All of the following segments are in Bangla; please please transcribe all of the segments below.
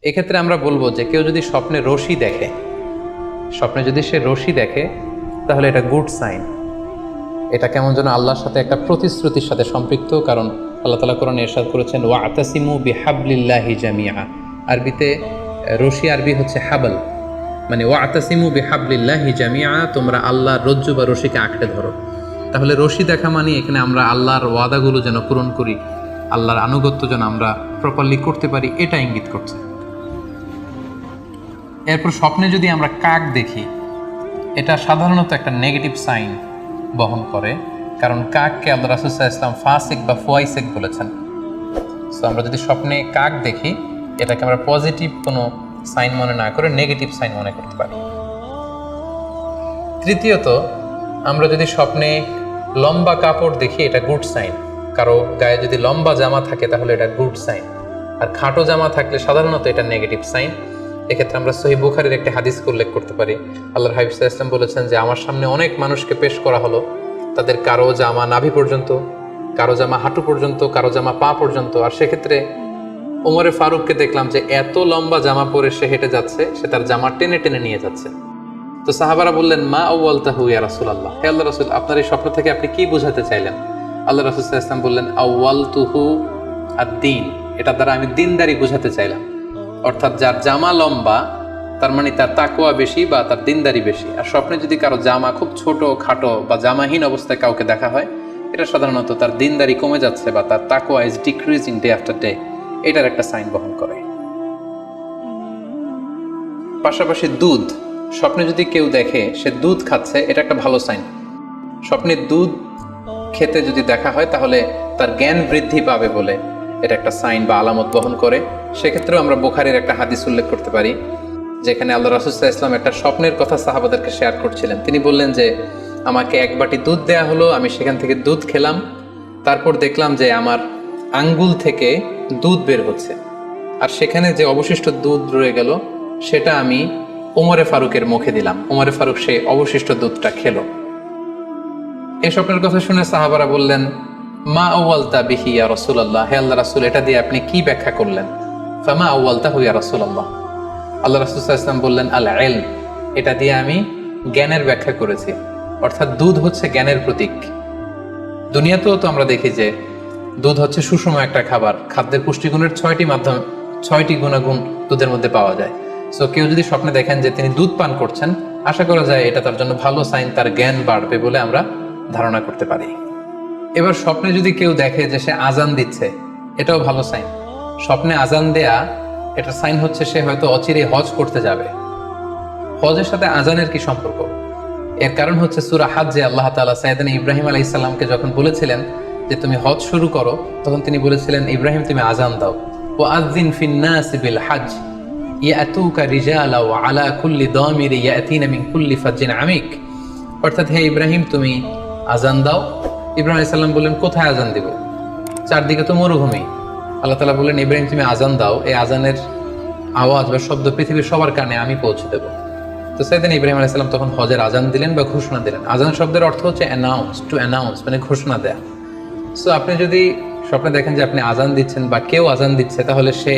এক্ষেত্রে আমরা বলবো যে কেউ যদি স্বপ্নে রশি দেখে, স্বপ্নে যদি সে রশি দেখে তাহলে এটা গুড সাইন। এটা কেমন যেন আল্লাহর সাথে একটা প্রতিশ্রুতির সাথে সম্পৃক্ত, কারণ আল্লাহ তাআলা কোরআনে ইরশাদ করেছেন ওয়াতাসিমু বিহাবলিল্লাহি জামিআ। আরবিতে রশি আরবি হচ্ছে হাবল, মানে ওয়াতাসিমু বিহাবলিল্লাহি জামিআ, তোমরা আল্লাহর রজ্জু বা রশিকে আঁকড়ে ধরো। তাহলে রশি দেখা মানে এখানে আমরা আল্লাহর ওয়াদাগুলো যেন পূরণ করি, আল্লাহর আনুগত্য যেন আমরা প্রপারলি করতে পারি, এটা ইঙ্গিত করছে। এরপর স্বপ্নে যদি আমরা কাক দেখি, এটা সাধারণত একটা নেগেটিভ সাইন বহন করে, কারণ কাককে আল্লাহ রাসূল সাল্লাল্লাহু আলাইহি ওয়াসাল্লাম ফাসিক বা ফুয়াইসিক বলেছেন। সো আমরা যদি স্বপ্নে কাক দেখি, এটাকে আমরা পজিটিভ কোনো সাইন মনে না করে নেগেটিভ সাইন মনে করতে পারি। তৃতীয়ত, আমরা যদি স্বপ্নে লম্বা কাপড় দেখি, এটা গুড সাইন। কারো গায়ে যদি লম্বা জামা থাকে তাহলে এটা গুড সাইন, আর খাটো জামা থাকলে সাধারণত এটা নেগেটিভ সাইন। এক্ষেত্রে আমরা সহিহ বুখারীর একটি হাদিসকে উল্লেখ করতে পারি। আল্লাহর হাবিব সাল্লাল্লাহু আলাইহি ওয়াসাল্লাম বলেছেন যে আমার সামনে অনেক মানুষকে পেশ করা হলো, তাদের কারো জামা নাভি পর্যন্ত, কারো জামা হাঁটু পর্যন্ত, কারো জামা পা পর্যন্ত। আর সেক্ষেত্রে ওমরে ফারুককে দেখলাম যে এত লম্বা জামা পরে সে হেঁটে যাচ্ছে, সে তার জামা টেনে টেনে নিয়ে যাচ্ছে। তো সাহাবারা বললেন মা আউয়ালতাহু ইয়া রাসূলুল্লাহ, হে আল্লাহর রাসূল, আপনার এই স্বপ্ন থেকে আপনি কি বোঝাতে চাইলেন? আল্লাহ রাসূল সাল্লাল্লাহু আলাইহি ওয়াসাল্লাম বললেন আউয়ালতুহু আদ-দীন, এটা দ্বারা আমি দ্বীনদারি বোঝাতে চাইলাম। অর্থাৎ যার জামা লম্বা তার মানে তার তাকওয়া বেশি বা তার দ্বীনদারি বেশি। আর স্বপ্নে যদি কারো জামা খুব ছোট খাটো বা জামাহীন অবস্থায় কাউকে দেখা হয়, এটা সাধারণত তার দ্বীনদারি কমে যাচ্ছে বা তার তাকওয়া is decreasing day after day, এটার একটা সাইন বহন করে। পাশাপাশি দুধ, স্বপ্নে যদি কেউ দেখে সে দুধ খাচ্ছে, এটা একটা ভালো সাইন। স্বপ্নে দুধ খেতে যদি দেখা হয় তাহলে তার জ্ঞান বৃদ্ধি পাবে বলে এটা একটা সাইন বা আলামত বহন করে। সেক্ষেত্রেও আমরা বুখারীর একটা হাদিস উল্লেখ করতে পারি, যেখানে আল্লাহ রাসূল সাল্লাল্লাহু আলাইহি ওয়াসাল্লাম একটা স্বপ্নের কথা সাহাবাদেরকে শেয়ার করছিলেন। তিনি বললেন যে আমাকে এক বাটি দুধ দেয়া হলো, আমি সেখান থেকে দুধ খেলাম, তারপর দেখলাম যে আমার আঙ্গুল থেকে দুধ বের হচ্ছে, আর সেখানে যে অবশিষ্ট দুধ রয়ে গেল সেটা আমি ওমরে ফারুকের মুখে দিলাম। ওমরে ফারুক সেই অবশিষ্ট দুধটা খেলো। এই স্বপ্নের কথা শুনে সাহাবারা বললেন মা আউয়ালতা বিহি ইয়া রাসূলুল্লাহ, হে আল্লাহর রাসূল, এটা দিয়ে আপনি কি ব্যাখ্যা করলেন? ফামা আউয়ালতাহু ইয়া রাসূলুল্লাহ, আল্লাহ রাসূল সাল্লাল্লাহু আলাইহি ওয়াসাল্লাম বললেন আল ইলম, এটা দিয়ে আমি জ্ঞানের ব্যাখ্যা করেছি। অর্থাৎ দুধ হচ্ছে জ্ঞানের প্রতীক। দুনিয়াতেও তো আমরা দেখি যে দুধ হচ্ছে সুষম একটা খাবার, খাদ্যের পুষ্টিগুণের 6টি গুণাগুণ দুধের মধ্যে পাওয়া যায়। সো কেউ যদি স্বপ্নে দেখেন যে তিনি দুধ পান করছেন, আশা করা যায় এটা তার জন্য ভালো সাইন, তার জ্ঞান বাড়বে বলে আমরা ধারণা করতে পারি। এবার স্বপ্নে যদি কেউ দেখে যে সে আজান দিচ্ছে, এটাও ভালো সাইন। স্বপ্নে আজান দেয়া এটা সাইন হচ্ছে সে হয়তো অচিরে হজ করতে যাবে। হজের সাথে আজানের কি সম্পর্ক? এর কারণ হচ্ছে সূরা হজ্জে আল্লাহ তাআলা সাইয়েদনা ইব্রাহিম আলাইহিস সালামকে যখন বলেছিলেন যে তুমি হজ শুরু করো, তখন তিনি বলেছিলেন ইব্রাহিম তুমি আজান দাও, ওয়া আযযিন ফিন নাস বিল হজ্জ ইয়াতুকা রিজালা ওয়া আলা কুল্লি দামির ইয়াতিনা মিন কুল্লি ফাজ্জিন আমিক। অর্থাৎ হে ইব্রাহিম তুমি আজান দাও। ইব্রাহিম আলাইহিস সালাম বললেন কোথায় আজান দিব? চারদিকে তো মরুভূমি। আল্লাহ তাআলা বললেন ইব্রাহিম তুমি আজান দাও, এই আজানের আওয়াজ বা শব্দ পৃথিবীর সবার কানে আমি পৌঁছে দেব। তো সাইয়েদনা ইব্রাহিম আলাইহিস সালাম তখন হজের আজান দিলেন বা ঘোষণা দিলেন। আজান শব্দের অর্থ হচ্ছে অ্যানাউন্স, টু অ্যানাউন্স, মানে ঘোষণা দেয়া। সো আপনি যদি স্বপ্নে দেখেন যে আপনি আজান দিচ্ছেন বা কেউ আজান দিচ্ছে, তাহলে সে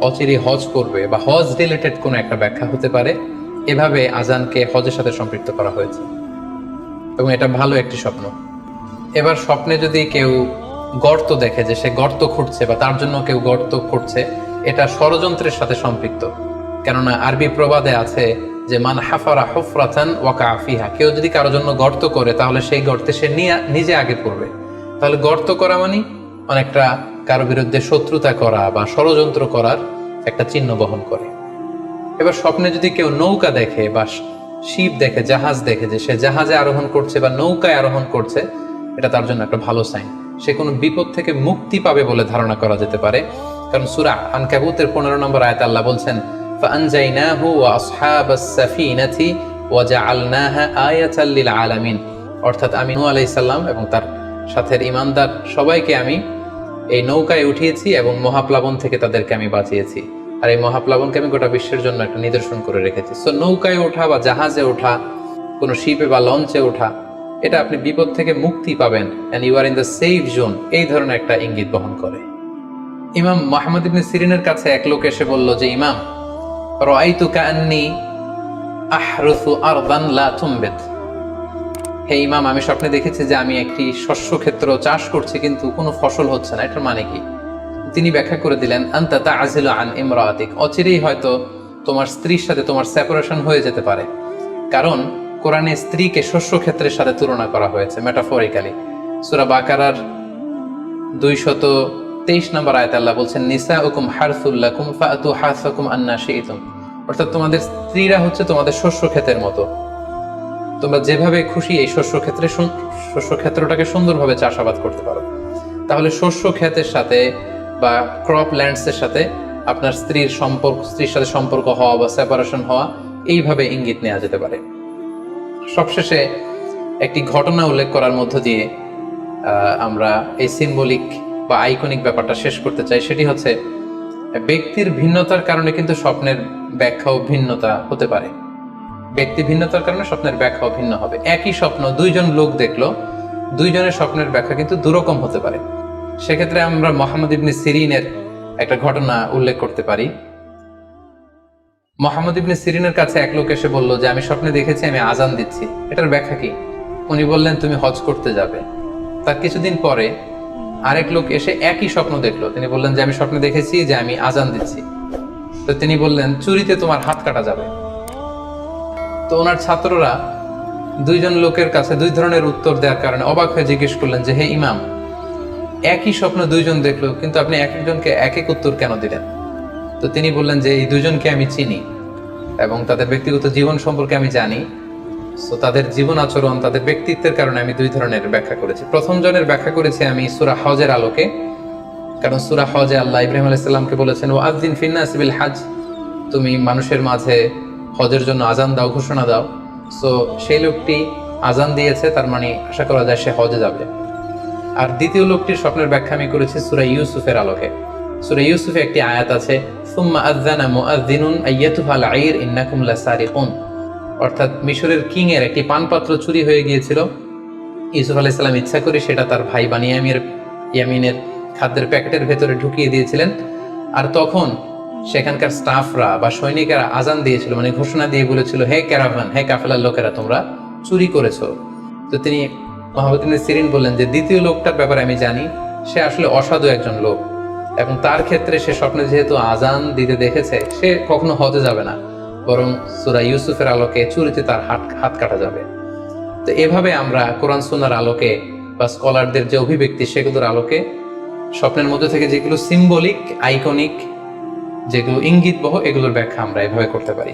অচিরে হজ করবে বা হজ রিলেটেড কোনো একটা ব্যাখ্যা হতে পারে। এভাবে আজানকে হজের সাথে সম্পৃক্ত করা হয়েছে এবং এটা ভালো একটি স্বপ্ন। এবার স্বপ্নে যদি কেউ গর্ত দেখে যে সে গর্ত খুঁড়ছে বা তার জন্য কেউ গর্ত খুঁড়ছে, এটা ষড়যন্ত্রের সাথে সম্পৃক্ত। কেননা আরবি প্রবাদে আছে যে মান হাফারা হুফরাতান ওয়াকা ফিহা, কেউ যদি কারোর জন্য গর্ত করে তাহলে সেই গর্তে সে নিজে আগে পড়বে। তাহলে গর্ত করা মানে অনেকটা কারো বিরুদ্ধে শত্রুতা করা বা ষড়যন্ত্র করার একটা চিহ্ন বহন করে। এবার স্বপ্নে যদি কেউ নৌকা দেখে বা শিপ দেখে, জাহাজ দেখে যে সে জাহাজে আরোহণ করছে বা নৌকায় আরোহণ করছে, এটা তার জন্য একটা ভালো সাইন। সে কোনো বিপদ থেকে মুক্তি পাবে বলে ধারণা করা যেতে পারে। কারণ সূরা আনকাবুতের 15 নম্বর আয়াতে আল্লাহ বলছেন ফাআনজাইনাহু ওয়া আসহাবাস সাফিনাতি ওয়া জাআলনাহা আয়াতাল লিল আলামিন। অর্থাৎ আমি নূহ আলাইহিস সালাম এবং তার সাথের ঈমানদার সবাইকে আমি এই নৌকায় উঠিয়েছি এবং মহাপ্লাবন থেকে তাদেরকে আমি বাঁচিয়েছি। আর এই মহাপ্লাবনকে আমি গোটা বিশ্বের জন্য একটা নিদর্শন করে রেখেছি। সো নৌকায় ওঠা বা জাহাজে ওঠা, কোনো শিপে বা লঞ্চে ওঠা, এটা আপনি বিপদ থেকে মুক্তি পাবেন, and you are in the safe zone, এই ধরনের একটা ইঙ্গিত বহন করে। ইমাম মুহাম্মদ ইবনে সিরিনের কাছে এক লোক এসে বলল যে, ইমাম, রাআইতু কাআন্নী আহরুসু আরদান লা তুমবিত। হে ইমাম, আমি স্বপ্নে দেখেছি যে আমি একটি শস্য ক্ষেত্র চাষ করছি কিন্তু কোনো ফসল হচ্ছে না, এটার মানে কি? তিনি ব্যাখ্যা করে দিলেন, আনতা তা'জিলু আন ইমরাতিক, অচিরেই হয়তো তোমার স্ত্রীর সাথে তোমার সেপারেশন হয়ে যেতে পারে। কারণ কোরআনে স্ত্রীকে শস্য ক্ষেত্রের সাথে তুলনা করা হয়েছে মেটাফরিক্যালি। সূরা বাকারার 223 নম্বর আয়াতে আল্লাহ বলছেন, নিসাউকুম হারসুল লাকুম ফাআতু হারসাকুম আন্না শি'তুম। অর্থাৎ তোমাদের স্ত্রীরা হচ্ছে তোমাদের শস্য ক্ষেতের মতো, তোমরা যেভাবে খুশি এই শস্য ক্ষেত্রটাকে সুন্দরভাবে চাষাবাদ করতে পারো। তাহলে শস্য ক্ষেতের সাথে বা ক্রপ ল্যান্ডসের সাথে আপনার স্ত্রীর সাথে সম্পর্ক হওয়া বা সেপারেশন হওয়া, এইভাবে ইঙ্গিত নেওয়া যেতে পারে। সবশেষে একটি ঘটনা উল্লেখ করার মধ্য দিয়ে আমরা এই সিম্বলিক বা আইকনিক ব্যাপারটা শেষ করতে চাই। সেটি হচ্ছে, ব্যক্তির ভিন্নতার কারণে কিন্তু স্বপ্নের ব্যাখ্যাও ভিন্নতা হতে পারে। ব্যক্তি ভিন্নতার কারণে স্বপ্নের ব্যাখ্যাও ভিন্ন হবে। একই স্বপ্ন দুইজন লোক দেখলো, দুইজনের স্বপ্নের ব্যাখ্যা কিন্তু দুরকম হতে পারে। সেক্ষেত্রে আমরা মুহাম্মদ ইবনে সিরিনের একটা ঘটনা উল্লেখ করতে পারি। মুহাম্মদ ইবনে সিরিনের কাছে এক লোক এসে বলল যে, আমি স্বপ্নে দেখেছি আমি আজান দিচ্ছি, এটার ব্যাখ্যা কি? উনি বললেন, তুমি হজ করতে যাবে। তার কিছুদিন পরে আরেক লোক এসে একই স্বপ্ন দেখলো। তিনি বললেন যে, আমি স্বপ্নে দেখেছি যে আমি আজান দিচ্ছি। তো তিনি বললেন, চুরিতে তোমার হাত কাটা যাবে। তো ওনার ছাত্ররা দুইজন লোকের কাছে দুই ধরনের উত্তর দেওয়ার কারণে অবাক হয়ে জিজ্ঞেস করলেন যে, হে ইমাম, একই স্বপ্ন দুইজন দেখলো কিন্তু আপনি এক একজনকে এক এক উত্তর কেন দিলেন? তো তিনি বললেন যে, এই দুজনকে আমি চিনি এবং তাদের ব্যক্তিগত জীবন সম্পর্কে আমি জানি। সো তাদের জীবন আচরণ, তাদের ব্যক্তিত্বের কারণে আমি দুই ধরনের ব্যাখ্যা করেছি। প্রথম জনের ব্যাখ্যা করেছি আমি সূরা হজের আলোকে, কারণ সূরা হজে আল্লাহ ইব্রাহিম আলাইহিস সালামকে বলেছেন, ওয়াযিন ফিন-নাস বিল হজ, তুমি মানুষের মাঝে হজের জন্য আজান দাও, ঘোষণা দাও। সো সেই লোকটি আজান দিয়েছে, তার মানে আশা করা যায় সে হজে যাবে। আর দ্বিতীয় লোকটির স্বপ্নের ব্যাখ্যা আমি করেছি সূরা ইউসুফের আলোকে। সূরা ইউসুফে একটি আয়াত আছে, সুম্মা আযানা মুআযযিনুন আইয়াতুহাল আইর ইন্নাকুম লাসারিকুন। অর্থাৎ মিশরের কিং এর একটি পানপাত্র চুরি হয়ে গিয়েছিল। ইউসুফ আলাইহিস সালাম ইচ্ছা করে সেটা তার ভাই ইয়ামিনের খাদ্যের প্যাকেটের ভেতরে ঢুকিয়ে দিয়েছিলেন। আর তখন সেখানকার স্টাফরা বা সৈনিকেরা আজান দিয়েছিল, মানে ঘোষণা দিয়ে বলেছিল, হে ক্যারাভান, হে কাফেলার লোকেরা, তোমরা চুরি করেছো। তো তিনি মুহাম্মদ ইবনে সিরিন বললেন যে, দ্বিতীয় লোকটার ব্যাপারে আমি জানি, সে আসলে অসাধু একজন লোক এবং তার ক্ষেত্রে সে স্বপ্নে যেহেতু আজান দিতে দেখেছে, সে কখনো হজে যাবে না, বরং সূরা ইউসুফের আলোকে চুরিতে তার হাত কাটা যাবে। তো এভাবে আমরা কোরআন সুন্নাহর আলোকে বা স্কলারদের যে অভিব্যক্তি, সেগুলোর আলোকে স্বপ্নের মধ্যে থেকে যেগুলো সিম্বলিক, আইকনিক, যেগুলো ইঙ্গিতবহ, এগুলোর ব্যাখ্যা আমরা এভাবে করতে পারি।